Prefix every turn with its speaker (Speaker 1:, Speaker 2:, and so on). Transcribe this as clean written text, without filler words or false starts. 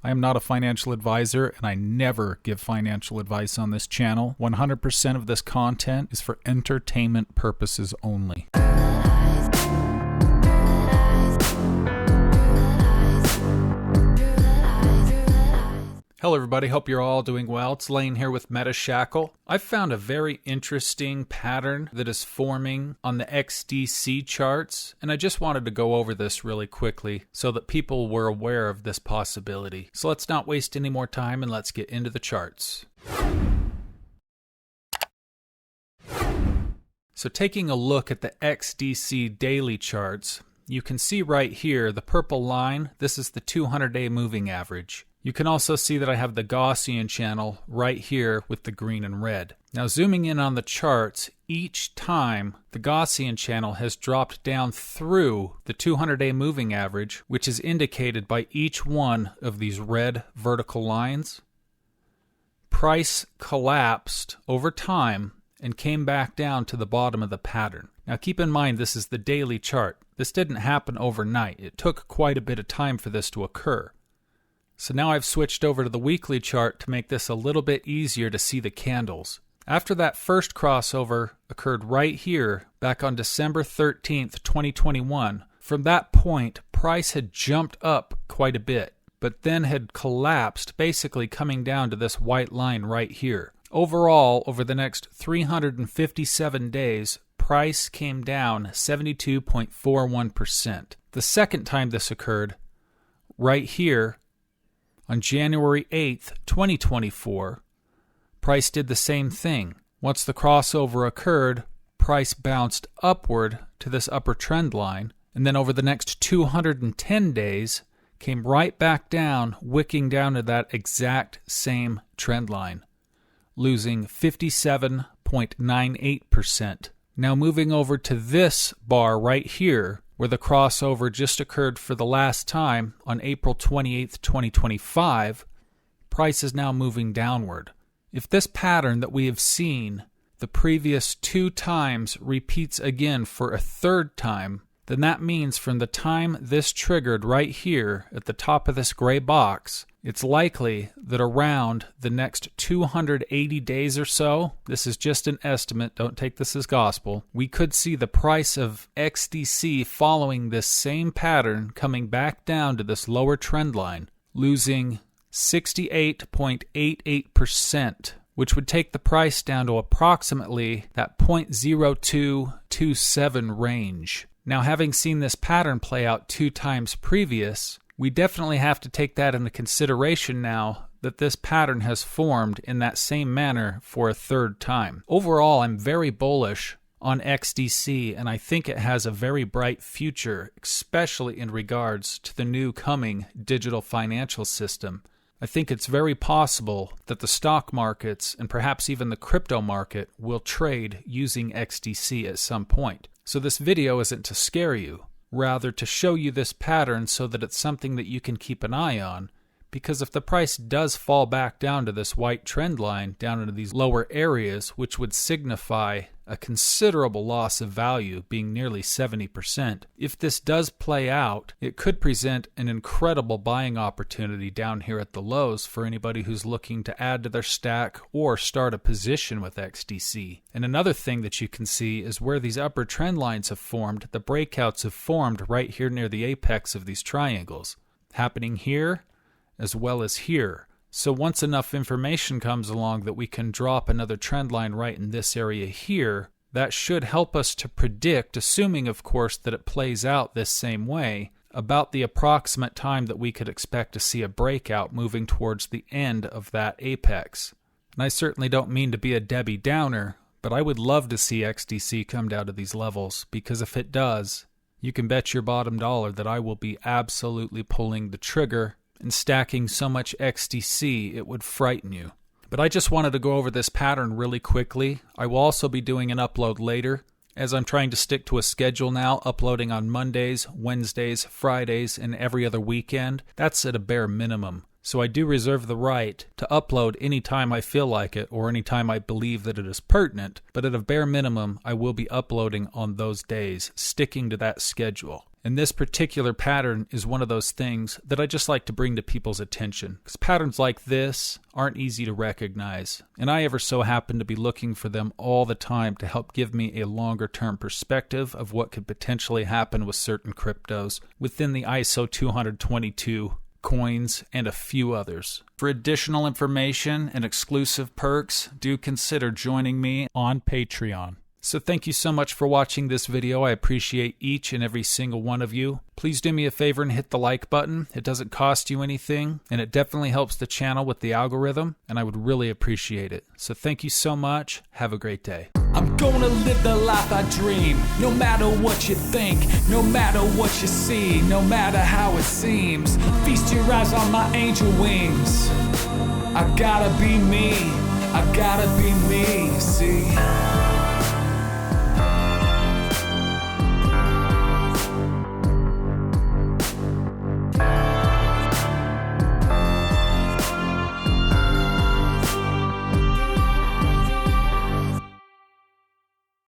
Speaker 1: I am not a financial advisor, and I never give financial advice on this channel. 100% of this content is for entertainment purposes only. Hello everybody, hope you're all doing well. It's Lane here with MetaShackle. I've found a very interesting pattern that is forming on the XDC charts, and I just wanted to go over this really quickly so that people were aware of this possibility. So let's not waste any more time and let's get into the charts. So taking a look at the XDC daily charts, you can see right here the purple line. This is the 200-day moving average. You can also see that I have the Gaussian channel right here with the green and red. Now zooming in on the charts, each time the Gaussian channel has dropped down through the 200-day moving average, which is indicated by each one of these red vertical lines, price collapsed over time and came back down to the bottom of the pattern. Now keep in mind this is the daily chart. This didn't happen overnight. It took quite a bit of time for this to occur. So now I've switched over to the weekly chart to make this a little bit easier to see the candles. After that first crossover occurred right here back on December 13th, 2021, from that point, price had jumped up quite a bit, but then had collapsed, basically coming down to this white line right here. Overall, over the next 357 days, price came down 72.41%. The second time this occurred, right here, on January 8th, 2024, price did the same thing. Once the crossover occurred, price bounced upward to this upper trend line, and then over the next 210 days, came right back down, wicking down to that exact same trend line, losing 57.98%. Now moving over to this bar right here, where the crossover just occurred for the last time on April 28th, 2025, price is now moving downward. If this pattern that we have seen the previous two times repeats again for a third time, then that means from the time this triggered right here at the top of this gray box, it's likely that around the next 280 days or so, this is just an estimate, don't take this as gospel, we could see the price of XDC following this same pattern coming back down to this lower trend line, losing 68.88%, which would take the price down to approximately that 0.0227 range. Now, having seen this pattern play out two times previous, we definitely have to take that into consideration now that this pattern has formed in that same manner for a third time. Overall, I'm very bullish on XDC, and I think it has a very bright future, especially in regards to the new coming digital financial system. I think it's very possible that the stock markets and perhaps even the crypto market will trade using XDC at some point. So this video isn't to scare you, rather to show you this pattern so that it's something that you can keep an eye on, because if the price does fall back down to this white trend line, down into these lower areas, which would signify a considerable loss of value, being nearly 70%, if this does play out, it could present an incredible buying opportunity down here at the lows for anybody who's looking to add to their stack or start a position with XDC. And another thing that you can see is where these upper trend lines have formed, the breakouts have formed right here near the apex of these triangles, happening here as well as here. So once enough information comes along that we can drop another trend line right in this area here, that should help us to predict, assuming of course that it plays out this same way, about the approximate time that we could expect to see a breakout moving towards the end of that apex. And I certainly don't mean to be a Debbie Downer, but I would love to see XDC come down to these levels, because if it does, you can bet your bottom dollar that I will be absolutely pulling the trigger and stacking so much XDC it would frighten you. But I just wanted to go over this pattern really quickly. I will also be doing an upload later, as I'm trying to stick to a schedule now, uploading on Mondays, Wednesdays, Fridays, and every other weekend. That's at a bare minimum. So I do reserve the right to upload anytime I feel like it or anytime I believe that it is pertinent, but at a bare minimum, I will be uploading on those days, sticking to that schedule. And this particular pattern is one of those things that I just like to bring to people's attention, because patterns like this aren't easy to recognize, and I ever so happen to be looking for them all the time to help give me a longer-term perspective of what could potentially happen with certain cryptos within the ISO 222 coins and a few others. For additional information and exclusive perks, do consider joining me on Patreon. So thank you so much for watching this video. I appreciate each and every single one of you. Please do me a favor and hit the like button. It doesn't cost you anything, and it definitely helps the channel with the algorithm, and I would really appreciate it. So thank you so much. Have a great day.
Speaker 2: I'm gonna live the life I dream, no matter what you think, no matter what you see, no matter how it seems. Feast your eyes on my angel wings. I gotta be me, I gotta be me, see.